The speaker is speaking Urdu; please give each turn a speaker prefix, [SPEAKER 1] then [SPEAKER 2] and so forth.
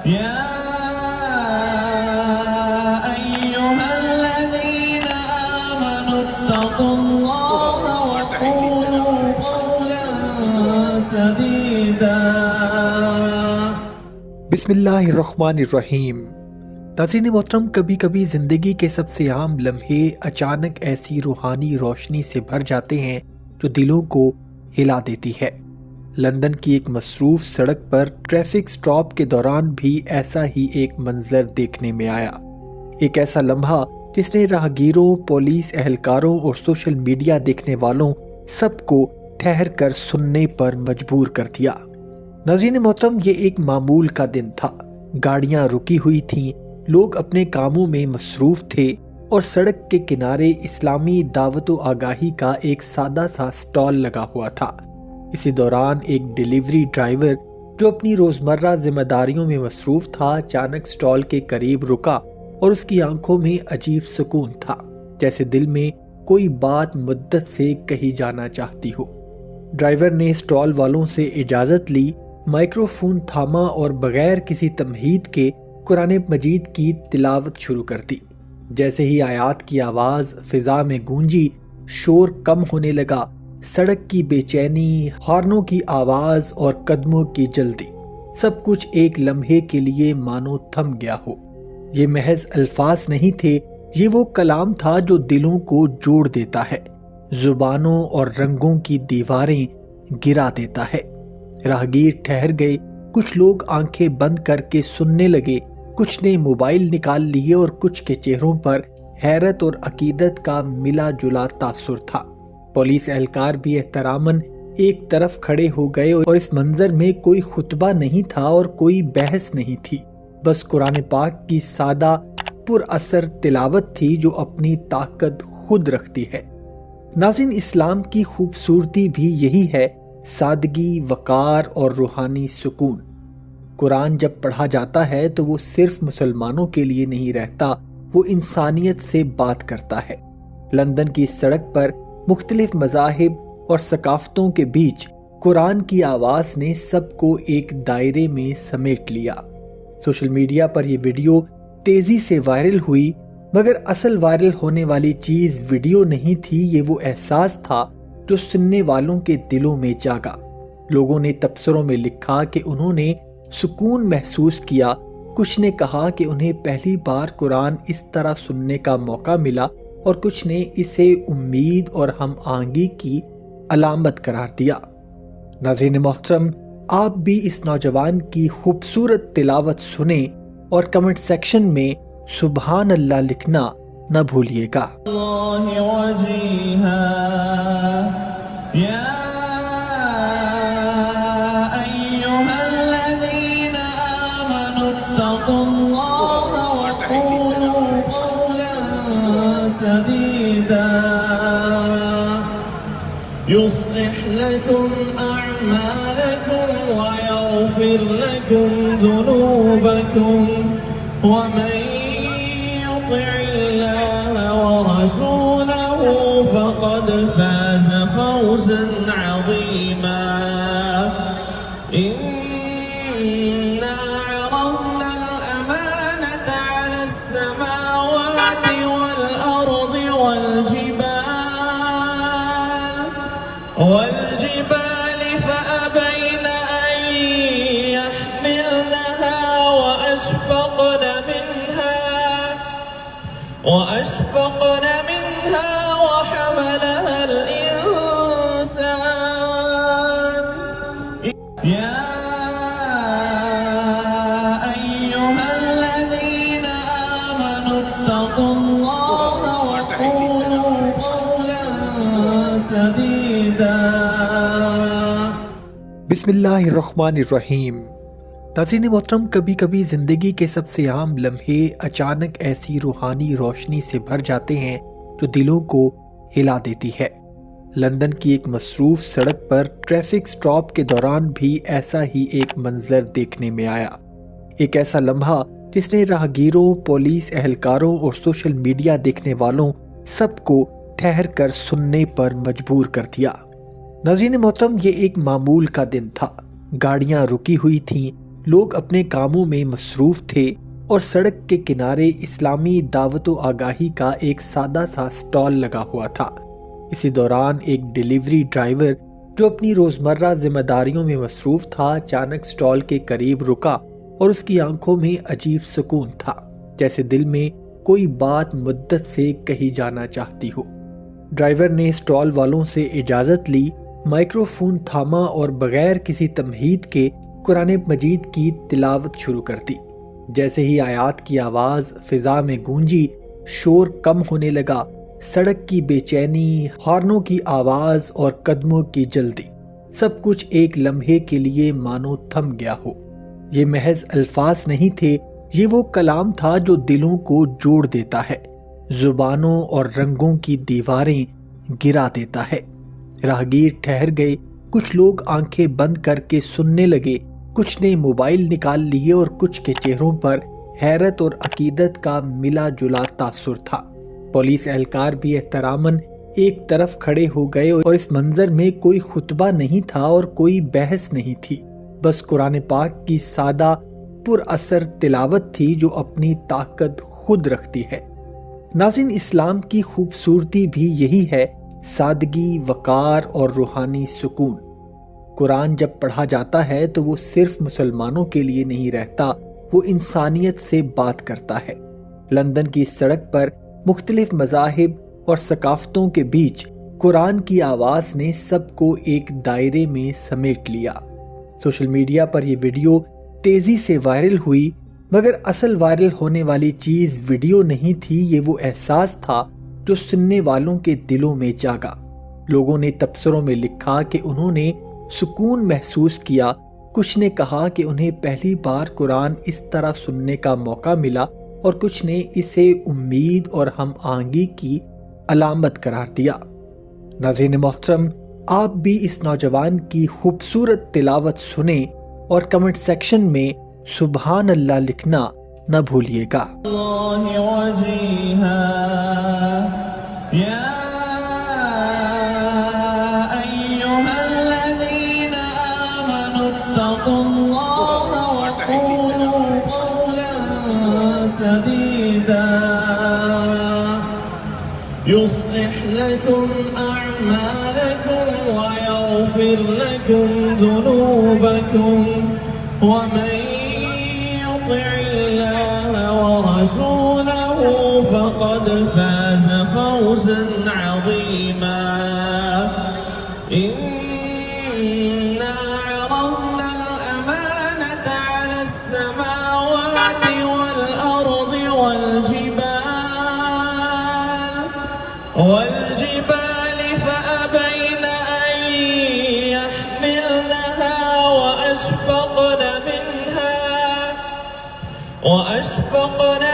[SPEAKER 1] يا أيها الذين آمنوا اتقوا الله وقولوا قولا سديدا.
[SPEAKER 2] بسم اللہ الرحمن الرحیم. ناظرین محترم، کبھی کبھی زندگی کے سب سے عام لمحے اچانک ایسی روحانی روشنی سے بھر جاتے ہیں جو دلوں کو ہلا دیتی ہے. لندن کی ایک مصروف سڑک پر ٹریفک سٹاپ کے دوران بھی ایسا ہی ایک منظر دیکھنے میں آیا. ایک ایسا لمحہ جس نے راہگیروں، پولیس اہلکاروں اور سوشل میڈیا دیکھنے والوں سب کو ٹھہر کر سننے پر مجبور کر دیا. ناظرین محترم، یہ ایک معمول کا دن تھا. گاڑیاں رکی ہوئی تھیں، لوگ اپنے کاموں میں مصروف تھے اور سڑک کے کنارے اسلامی دعوت و آگاہی کا ایک سادہ سا سٹال لگا ہوا تھا. اسی دوران ایک ڈیلیوری ڈرائیور جو اپنی روزمرہ ذمہ داریوں میں مصروف تھا اچانک سٹال کے قریب رکا اور اس کی آنکھوں میں عجیب سکون تھا، جیسے دل میں کوئی بات مدت سے کہی جانا چاہتی ہو. ڈرائیور نے سٹال والوں سے اجازت لی، مائکرو فون تھاما اور بغیر کسی تمہید کے قرآن مجید کی تلاوت شروع کر دی. جیسے ہی آیات کی آواز فضا میں گونجی، شور کم ہونے لگا. سڑک کی بے چینی، ہارنوں کی آواز اور قدموں کی جلدی، سب کچھ ایک لمحے کے لیے مانو تھم گیا ہو. یہ محض الفاظ نہیں تھے، یہ وہ کلام تھا جو دلوں کو جوڑ دیتا ہے، زبانوں اور رنگوں کی دیواریں گرا دیتا ہے. راہگیر ٹھہر گئے، کچھ لوگ آنکھیں بند کر کے سننے لگے، کچھ نے موبائل نکال لیے اور کچھ کے چہروں پر حیرت اور عقیدت کا ملا جلا تاثر تھا. پولیس اہلکار بھی احتراماً ایک طرف کھڑے ہو گئے اور اس منظر میں کوئی خطبہ نہیں تھا اور کوئی بحث نہیں تھی، بس قرآن پاک کی سادہ پر اثر تلاوت تھی جو اپنی طاقت خود رکھتی ہے. ناظرین، اسلام کی خوبصورتی بھی یہی ہے، سادگی، وقار اور روحانی سکون. قرآن جب پڑھا جاتا ہے تو وہ صرف مسلمانوں کے لیے نہیں رہتا، وہ انسانیت سے بات کرتا ہے. لندن کی سڑک پر مختلف مذاہب اور ثقافتوں کے بیچ قرآن کی آواز نے سب کو ایک دائرے میں سمیٹ لیا. سوشل میڈیا پر یہ ویڈیو تیزی سے وائرل ہوئی، مگر اصل وائرل ہونے والی چیز ویڈیو نہیں تھی، یہ وہ احساس تھا جو سننے والوں کے دلوں میں جاگا. لوگوں نے تبصروں میں لکھا کہ انہوں نے سکون محسوس کیا، کچھ نے کہا کہ انہیں پہلی بار قرآن اس طرح سننے کا موقع ملا، اور کچھ نے اسے امید اور ہم آہنگی کی علامت قرار دیا. ناظرین محترم، آپ بھی اس نوجوان کی خوبصورت تلاوت سنیں اور کمنٹ سیکشن میں سبحان اللہ لکھنا نہ بھولیے گا.
[SPEAKER 1] الله وجيها يا أيها الذين آمنوا اتقوا الله وقولوا قولا سديدا يصلح لكم أعمالكم ويغفر لكم ذنوبكم ومن يطع الله ورسوله فقد فاز فوزا عظيما. إنا عرضنا الأمانة على السماوات والأرض والجبال فأبين أن يحملنها وأشفقن منها وحملها الإنسان. يا أيها الذين آمنوا اتقوا الله وقولوا قولا سديدا.
[SPEAKER 2] بسم اللہ الرحمن الرحیم. ناظرین محترم، کبھی کبھی زندگی کے سب سے عام لمحے اچانک ایسی روحانی روشنی سے بھر جاتے ہیں جو دلوں کو ہلا دیتی ہے. لندن کی ایک مصروف سڑک پر ٹریفک سٹاپ کے دوران بھی ایسا ہی ایک منظر دیکھنے میں آیا. ایک ایسا لمحہ جس نے راہگیروں، پولیس اہلکاروں اور سوشل میڈیا دیکھنے والوں سب کو ٹھہر کر سننے پر مجبور کر دیا. ناظرین محترم، یہ ایک معمول کا دن تھا. گاڑیاں رکی ہوئی تھیں، لوگ اپنے کاموں میں مصروف تھے اور سڑک کے کنارے اسلامی دعوت و آگاہی کا ایک سادہ سا سٹال لگا ہوا تھا۔ اسی دوران ایک ڈیلیوری ڈرائیور جو اپنی روزمرہ ذمہ داریوں میں مصروف تھا اچانک سٹال کے قریب رکا اور اس کی آنکھوں میں عجیب سکون تھا، جیسے دل میں کوئی بات مدت سے کہی جانا چاہتی ہو۔ ڈرائیور نے سٹال والوں سے اجازت لی، مائکرو فون تھاما اور بغیر کسی تمہید کے قرآن مجید کی تلاوت شروع کر دی۔ جیسے ہی آیات کی آواز فضا میں گونجی، شور کم ہونے لگا، سڑک کی بے چینی، ہارنوں کی آواز اور قدموں کی جلدی، سب کچھ ایک لمحے کے لیے مانو تھم گیا ہو۔ یہ محض الفاظ نہیں تھے، یہ وہ کلام تھا جو دلوں کو جوڑ دیتا ہے، زبانوں اور رنگوں کی دیواریں گرا دیتا ہے۔ راہگیر ٹھہر گئے، کچھ لوگ آنکھیں بند کر کے سننے لگے، کچھ نے موبائل نکال لیے اور کچھ کے چہروں پر حیرت اور عقیدت کا ملا جلا تاثر تھا۔ پولیس اہلکار بھی احتراماً ایک طرف کھڑے ہو گئے اور اس منظر میں کوئی خطبہ نہیں تھا اور کوئی بحث نہیں تھی، بس قرآن پاک کی سادہ پر اثر تلاوت تھی جو اپنی طاقت خود رکھتی ہے۔ ناظرین، اسلام کی خوبصورتی بھی یہی ہے، سادگی، وقار اور روحانی سکون۔ قرآن جب پڑھا جاتا ہے تو وہ صرف مسلمانوں کے لیے نہیں رہتا، وہ انسانیت سے بات کرتا ہے۔ لندن کی سڑک پر مختلف مذاہب اور ثقافتوں کے بیچ قرآن کی آواز نے سب کو ایک دائرے میں سمیٹ لیا۔ سوشل میڈیا پر یہ ویڈیو تیزی سے وائرل ہوئی، مگر اصل وائرل ہونے والی چیز ویڈیو نہیں تھی، یہ وہ احساس تھا جو سننے والوں کے دلوں میں جاگا۔ لوگوں نے تبصروں میں لکھا کہ انہوں نے سکون محسوس کیا، کچھ نے کہا کہ انہیں پہلی بار قرآن اس طرح سننے کا موقع ملا، اور کچھ نے اسے امید اور ہم آہنگی کی علامت قرار دیا۔ ناظرین محترم، آپ بھی اس نوجوان کی خوبصورت تلاوت سنیں اور کمنٹ سیکشن میں سبحان اللہ لکھنا نہ بھولیے گا۔
[SPEAKER 1] اللہ وجیہا یا ایہا الذین آمنوا اتقوا اللہ وقولوا قولا سدیدا يصلح لكم أعمالكم ويغفر لكم ذنوبكم ومن يطع الله ورسوله فقد فاز فوزا عظيما إنا عرضنا الأمانة على السماوات والأرض والجبال فأبين أن يحملنها وأشفقن